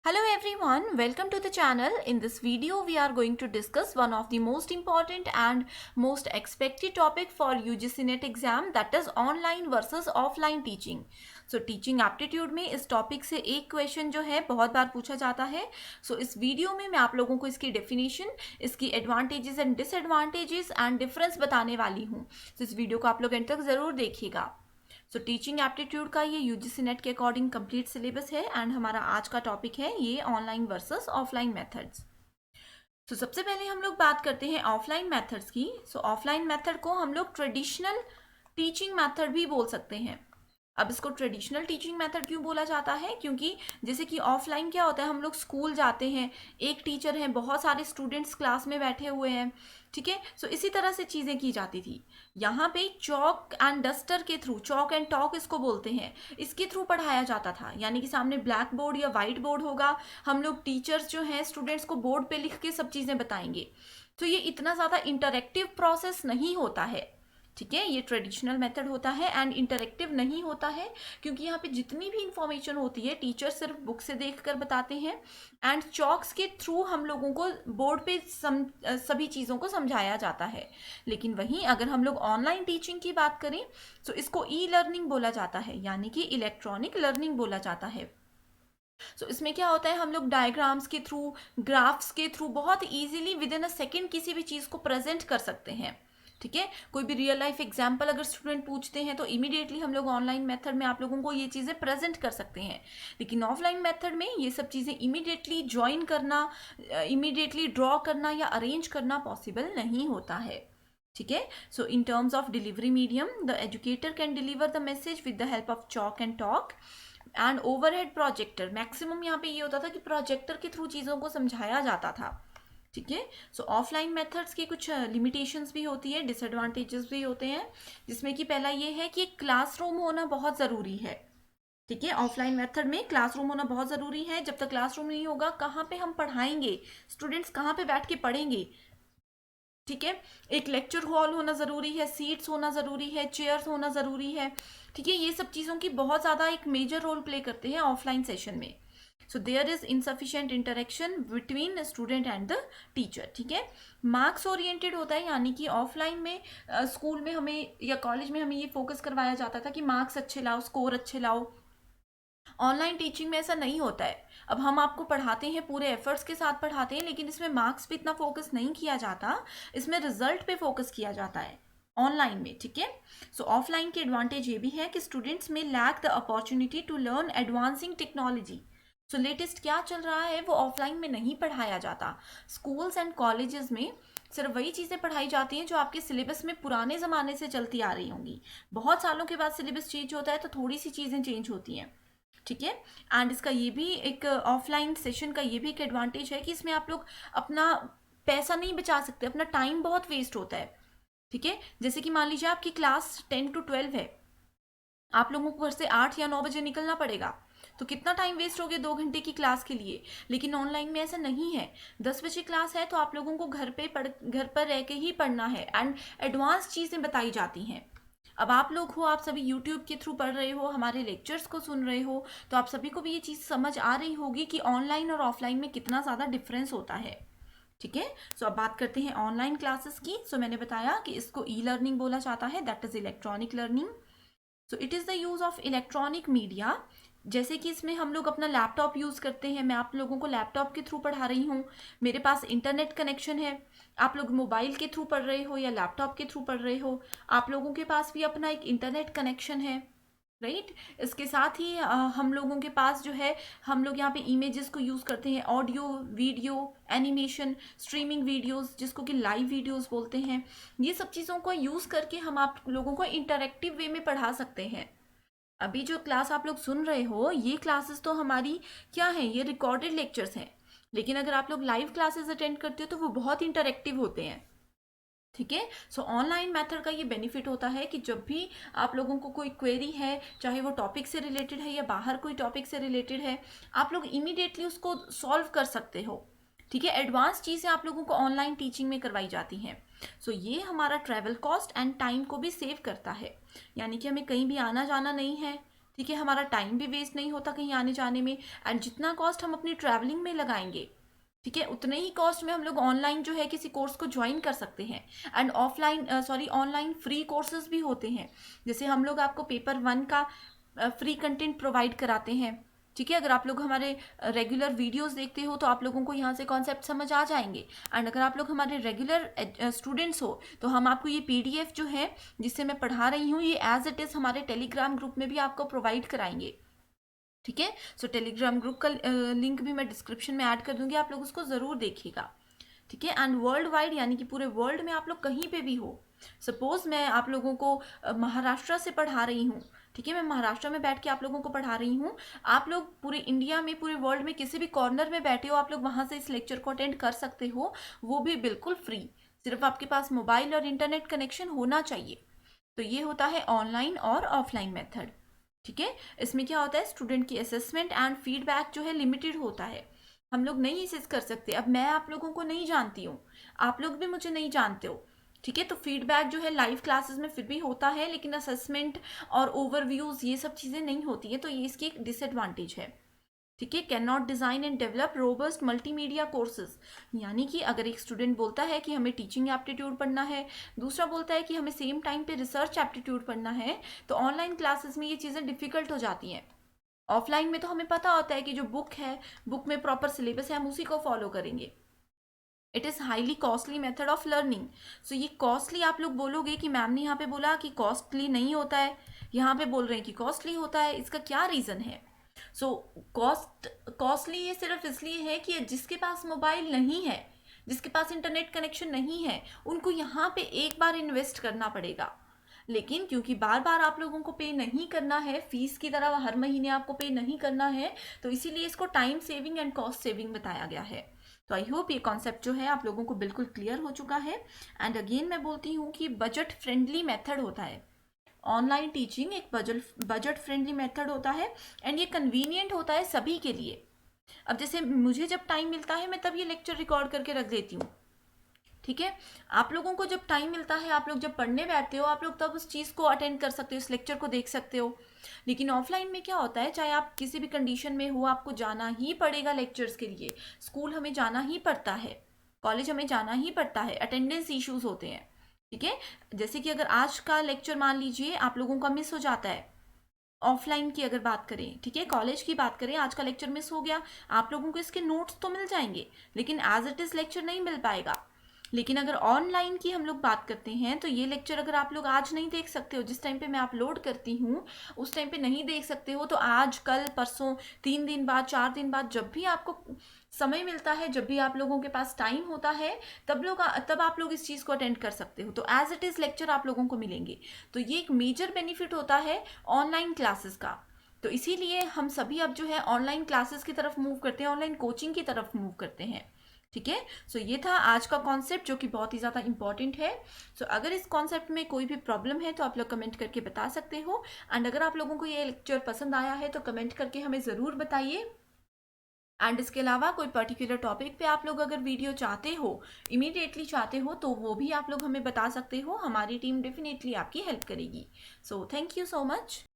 Hello everyone, welcome to the channel. In this video, we are going to discuss one of the most important and most expected topic for UGC NET exam, that is online versus offline teaching. So teaching aptitude में इस topic से एक question जो है बहुत बार पूछा जाता है. So इस वीडियो में मैं आप लोगों को इसकी डेफिनेशन, इसकी advantages and disadvantages and difference बताने वाली हूँ. तो इस वीडियो को आप लोग एंड तक जरूर देखिएगा. सो टीचिंग एप्टीट्यूड का ये यूजीसी नेट के अकॉर्डिंग कंप्लीट सिलेबस है एंड हमारा आज का टॉपिक है ये ऑनलाइन वर्सेस ऑफलाइन मेथड्स. तो सबसे पहले हम लोग बात करते हैं ऑफलाइन मेथड्स की. सो ऑफलाइन मेथड को हम लोग ट्रेडिशनल टीचिंग मेथड भी बोल सकते हैं. अब इसको ट्रेडिशनल टीचिंग मेथड क्यों बोला जाता है? क्योंकि जैसे कि ऑफलाइन क्या होता है, हम लोग स्कूल जाते हैं, एक टीचर है, बहुत सारे स्टूडेंट्स क्लास में बैठे हुए हैं, ठीक है. सो इसी तरह से चीज़ें की जाती थी. यहाँ पे चॉक एंड डस्टर के थ्रू, चॉक एंड टॉक इसको बोलते हैं, इसके थ्रू पढ़ाया जाता था. यानी कि सामने ब्लैक बोर्ड या वाइट बोर्ड होगा, हम लोग टीचर्स जो हैं स्टूडेंट्स को बोर्ड पे लिख के सब चीज़ें बताएंगे. तो ये इतना ज़्यादा इंटरेक्टिव प्रोसेस नहीं होता है, ठीक है. ये ट्रेडिशनल मेथड होता है एंड इंटरेक्टिव नहीं होता है, क्योंकि यहाँ पे जितनी भी इंफॉर्मेशन होती है टीचर सिर्फ बुक से देखकर बताते हैं एंड चॉक्स के थ्रू हम लोगों को बोर्ड पे सभी चीज़ों को समझाया जाता है. लेकिन वहीं अगर हम लोग ऑनलाइन टीचिंग की बात करें तो इसको ई लर्निंग बोला जाता है, यानी कि इलेक्ट्रॉनिक लर्निंग बोला जाता है. सो इसमें क्या होता है, हम लोग डायग्राम्स के थ्रू, ग्राफ्स के थ्रू बहुत easily with in a second किसी भी चीज़ को प्रेजेंट कर सकते हैं, ठीक है. कोई भी रियल लाइफ एग्जाम्पल अगर स्टूडेंट पूछते हैं तो इमीडिएटली हम लोग ऑनलाइन मेथड में आप लोगों को ये चीज़ें प्रेजेंट कर सकते हैं. लेकिन ऑफलाइन मेथड में ये सब चीज़ें इमीडिएटली ज्वाइन करना, इमीडिएटली ड्रॉ करना या अरेंज करना पॉसिबल नहीं होता है, ठीक है. So in terms of delivery medium, the educator can deliver the message with the help of chalk and talk and overhead projector. Maximum यहाँ पे ये होता था कि प्रोजेक्टर के थ्रू चीज़ों को समझाया जाता था, ठीक है. सो ऑफलाइन मेथड्स की कुछ लिमिटेशंस भी होती है, डिसएडवांटेजेस भी होते हैं, जिसमें कि पहला ये है कि क्लासरूम होना बहुत ज़रूरी है, ठीक है. ऑफलाइन मेथड में क्लासरूम होना बहुत ज़रूरी है. जब तक क्लासरूम नहीं होगा, कहाँ पे हम पढ़ाएंगे, स्टूडेंट्स कहाँ पे बैठ के पढ़ेंगे, ठीक है. एक लेक्चर हॉल होना ज़रूरी है, सीट्स होना ज़रूरी है, चेयर्स होना ज़रूरी है, ठीक है. ये सब चीज़ों की बहुत ज़्यादा एक मेजर रोल प्ले करते हैं ऑफलाइन सेशन में. So there is insufficient interaction between student and the teacher, ठीक है. मार्क्स ओरिएंटेड होता है, यानी कि ऑफलाइन में स्कूल में हमें या कॉलेज में हमें ये फोकस करवाया जाता था कि मार्क्स अच्छे लाओ, स्कोर अच्छे लाओ. ऑनलाइन टीचिंग में ऐसा नहीं होता है. अब हम आपको पढ़ाते हैं, पूरे एफर्ट्स के साथ पढ़ाते हैं, लेकिन इसमें मार्क्स पे इतना फोकस नहीं किया जाता, इसमें रिजल्ट पे फोकस किया जाता है ऑनलाइन में, ठीक है. सो ऑफलाइन के एडवांटेज ये भी है कि स्टूडेंट्स में lack the opportunity to learn advancing technology. So latest क्या चल रहा है वो ऑफलाइन में नहीं पढ़ाया जाता. स्कूल्स एंड कॉलेजेस में सिर्फ वही चीज़ें पढ़ाई जाती हैं जो आपके सिलेबस में पुराने ज़माने से चलती आ रही होंगी. बहुत सालों के बाद सिलेबस चेंज होता है तो थोड़ी सी चीज़ें चेंज होती हैं, ठीक है. एंड इसका ये भी एक ऑफलाइन सेशन का ये भी एक एडवांटेज है कि इसमें आप लोग अपना पैसा नहीं बचा सकते, अपना टाइम बहुत वेस्ट होता है, ठीक है. जैसे कि मान लीजिए आपकी क्लास 10 to 12 है, आप लोगों को घर से 8 या 9 बजे निकलना पड़ेगा, तो कितना टाइम वेस्ट हो गया 2 घंटे की क्लास के लिए. लेकिन ऑनलाइन में ऐसा नहीं है. 10 बजे क्लास है तो आप लोगों को घर पर रह के ही पढ़ना है एंड एडवांस चीज़ें बताई जाती हैं. अब आप लोग हो, आप सभी यूट्यूब के थ्रू पढ़ रहे हो, हमारे लेक्चर्स को सुन रहे हो, तो आप सभी को भी ये चीज़ समझ आ रही होगी कि ऑनलाइन और ऑफलाइन में कितना ज़्यादा डिफरेंस होता है, ठीक है. सो अब बात करते हैं ऑनलाइन क्लासेस की. सो मैंने बताया कि इसको ई लर्निंग बोला जाता है, that is electronic learning. So it is the use of electronic media. जैसे कि इसमें हम लोग अपना लैपटॉप यूज़ करते हैं, मैं आप लोगों को लैपटॉप के थ्रू पढ़ा रही हूँ, मेरे पास इंटरनेट कनेक्शन है. आप लोग मोबाइल के थ्रू पढ़ रहे हो या लैपटॉप के थ्रू पढ़ रहे हो, आप लोगों के पास भी अपना एक इंटरनेट कनेक्शन है, राइट. इसके साथ ही हम लोगों के पास जो है, हम लोग यहाँ पे इमेजेस को यूज़ करते हैं, audio, video, animation, streaming videos, जिसको कि लाइव वीडियोस बोलते हैं. ये सब चीज़ों को यूज़ करके हम आप लोगों को इंटरेक्टिव वे में पढ़ा सकते हैं. अभी जो क्लास आप लोग सुन रहे हो, ये क्लासेस तो हमारी क्या है, ये रिकॉर्डेड लेक्चर्स हैं. लेकिन अगर आप लोग लाइव क्लासेस अटेंड करते हो तो वो बहुत इंटरेक्टिव होते हैं, ठीक है. सो ऑनलाइन मेथड का ये बेनिफिट होता है कि जब भी आप लोगों को कोई क्वेरी है, चाहे वो टॉपिक से रिलेटेड है या बाहर कोई टॉपिक से रिलेटेड है, आप लोग इमीडिएटली उसको सॉल्व कर सकते हो, ठीक है. एडवांस चीज़ें आप लोगों को ऑनलाइन टीचिंग में करवाई जाती हैं. सो ये हमारा ट्रैवल कॉस्ट एंड टाइम को भी सेव करता है, यानी कि हमें कहीं भी आना जाना नहीं है, ठीक है, हमारा टाइम भी वेस्ट नहीं होता कहीं आने जाने में, एंड जितना कॉस्ट हम अपनी ट्रैवलिंग में लगाएंगे, ठीक है, उतने ही कॉस्ट में हम लोग ऑनलाइन जो है किसी कोर्स को ज्वाइन कर सकते हैं। एंड ऑनलाइन फ्री कोर्सेज भी होते हैं, जैसे हम लोग आपको पेपर 1 का फ्री कंटेंट प्रोवाइड कराते हैं। ठीक है, अगर आप लोग हमारे रेगुलर वीडियोस देखते हो तो आप लोगों को यहाँ से कॉन्सेप्ट समझ आ जाएंगे। एंड अगर आप लोग हमारे रेगुलर स्टूडेंट्स हो तो हम आपको ये पीडीएफ जो है जिससे मैं पढ़ा रही हूँ, ये एज इट इज़ हमारे टेलीग्राम ग्रुप में भी आपको प्रोवाइड कराएंगे। ठीक है, सो टेलीग्राम ग्रुप का लिंक भी मैं डिस्क्रिप्शन में ऐड कर दूंगी, आप लोग उसको ज़रूर देखिएगा। ठीक है, एंड वर्ल्ड वाइड यानी कि पूरे वर्ल्ड में आप लोग कहीं पे भी हो, सपोज मैं आप लोगों को महाराष्ट्र से पढ़ा रही हूँ, ठीक है, मैं महाराष्ट्र में बैठ के आप लोगों को पढ़ा रही हूँ, आप लोग पूरे इंडिया में, पूरे वर्ल्ड में किसी भी कॉर्नर में बैठे हो, आप लोग वहाँ से इस लेक्चर को अटेंड कर सकते हो, वो भी बिल्कुल फ्री। सिर्फ आपके पास मोबाइल और इंटरनेट कनेक्शन होना चाहिए। तो ये होता है ऑनलाइन और ऑफलाइन मेथड। ठीक है, इसमें क्या होता है, स्टूडेंट की असेसमेंट एंड फीडबैक जो है लिमिटेड होता है, हम लोग नहीं असेस कर सकते। अब मैं आप लोगों को नहीं जानती हूँ, आप लोग भी मुझे नहीं जानते हो, ठीक है, तो फीडबैक जो है लाइव क्लासेस में फिर भी होता है, लेकिन असेसमेंट और ओवरव्यूज ये सब चीज़ें नहीं होती है, तो ये इसकी एक डिसएडवांटेज है। ठीक है, can not design and develop robust multimedia courses, यानी कि अगर एक स्टूडेंट बोलता है कि हमें टीचिंग एप्टीट्यूड पढ़ना है, दूसरा बोलता है कि हमें सेम टाइम पे रिसर्च एप्टीट्यूड पढ़ना है, तो ऑनलाइन क्लासेस में ये चीज़ें डिफ़िकल्ट हो जाती हैं। ऑफलाइन में तो हमें पता होता है कि जो बुक है, बुक में प्रॉपर सिलेबस है, हम उसी को फॉलो करेंगे। It is highly costly method of learning. So ये कॉस्टली आप लोग बोलोगे कि मैम ने यहाँ पे बोला कि कॉस्टली नहीं होता है, यहाँ पे बोल रहे हैं कि कॉस्टली होता है, इसका क्या रीज़न है? सो कॉस्टली ये सिर्फ इसलिए है कि जिसके पास मोबाइल नहीं है, जिसके पास इंटरनेट कनेक्शन नहीं है, उनको यहाँ पे एक बार इन्वेस्ट करना पड़ेगा। लेकिन क्योंकि बार बार आप लोगों को पे नहीं करना है, फीस की तरह हर महीने आपको पे नहीं करना है, तो इसीलिए इसको time saving and cost saving बताया गया है। तो आई होप ये कॉन्सेप्ट जो है आप लोगों को बिल्कुल क्लियर हो चुका है। एंड अगेन मैं बोलती हूँ कि बजट फ्रेंडली मेथड होता है ऑनलाइन टीचिंग, एक बजट फ्रेंडली मेथड होता है, एंड ये कन्वीनियंट होता है सभी के लिए। अब जैसे मुझे जब टाइम मिलता है मैं तब ये लेक्चर रिकॉर्ड करके रख देती हूँ, ठीक है, आप लोगों को जब टाइम मिलता है, आप लोग जब पढ़ने बैठते हो, आप लोग तब उस चीज़ को अटेंड कर सकते हो, उस लेक्चर को देख सकते हो। लेकिन ऑफलाइन में क्या होता है, चाहे आप किसी भी कंडीशन में हो, आपको जाना ही पड़ेगा लेक्चर्स के लिए, स्कूल हमें जाना ही पड़ता है, कॉलेज हमें जाना ही पड़ता है, अटेंडेंस इश्यूज होते हैं। ठीक है, जैसे कि अगर आज का लेक्चर मान लीजिए आप लोगों का मिस हो जाता है, ऑफलाइन की अगर बात करें, ठीक है, कॉलेज की बात करें, आज का लेक्चर मिस हो गया, आप लोगों को इसके नोट्स तो मिल जाएंगे, लेकिन एज इट इज़ लेक्चर नहीं मिल पाएगा। लेकिन अगर ऑनलाइन की हम लोग बात करते हैं, तो ये लेक्चर अगर आप लोग आज नहीं देख सकते हो, जिस टाइम पे मैं अपलोड करती हूँ उस टाइम पे नहीं देख सकते हो, तो आज, कल, परसों, 3 दिन बाद, 4 दिन बाद, जब भी आपको समय मिलता है, जब भी आप लोगों के पास टाइम होता है, तब आप लोग इस चीज़ को अटेंड कर सकते हो, तो एज इट इज़ लेक्चर आप लोगों को मिलेंगे। तो ये एक मेजर बेनिफिट होता है ऑनलाइन क्लासेस का। तो इसीलिए हम सभी अब जो है ऑनलाइन क्लासेस की तरफ मूव करते हैं, ऑनलाइन कोचिंग की तरफ मूव करते हैं। ठीक है, सो ये था आज का कॉन्सेप्ट जो कि बहुत ही ज़्यादा इंपॉर्टेंट है। सो अगर इस कॉन्सेप्ट में कोई भी प्रॉब्लम है तो आप लोग कमेंट करके बता सकते हो। एंड अगर आप लोगों को ये लेक्चर पसंद आया है तो कमेंट करके हमें ज़रूर बताइए। एंड इसके अलावा कोई पर्टिकुलर टॉपिक पे आप लोग अगर वीडियो चाहते हो, इमीडिएटली चाहते हो, तो वो भी आप लोग हमें बता सकते हो, हमारी टीम डेफिनेटली आपकी हेल्प करेगी। So thank you so much.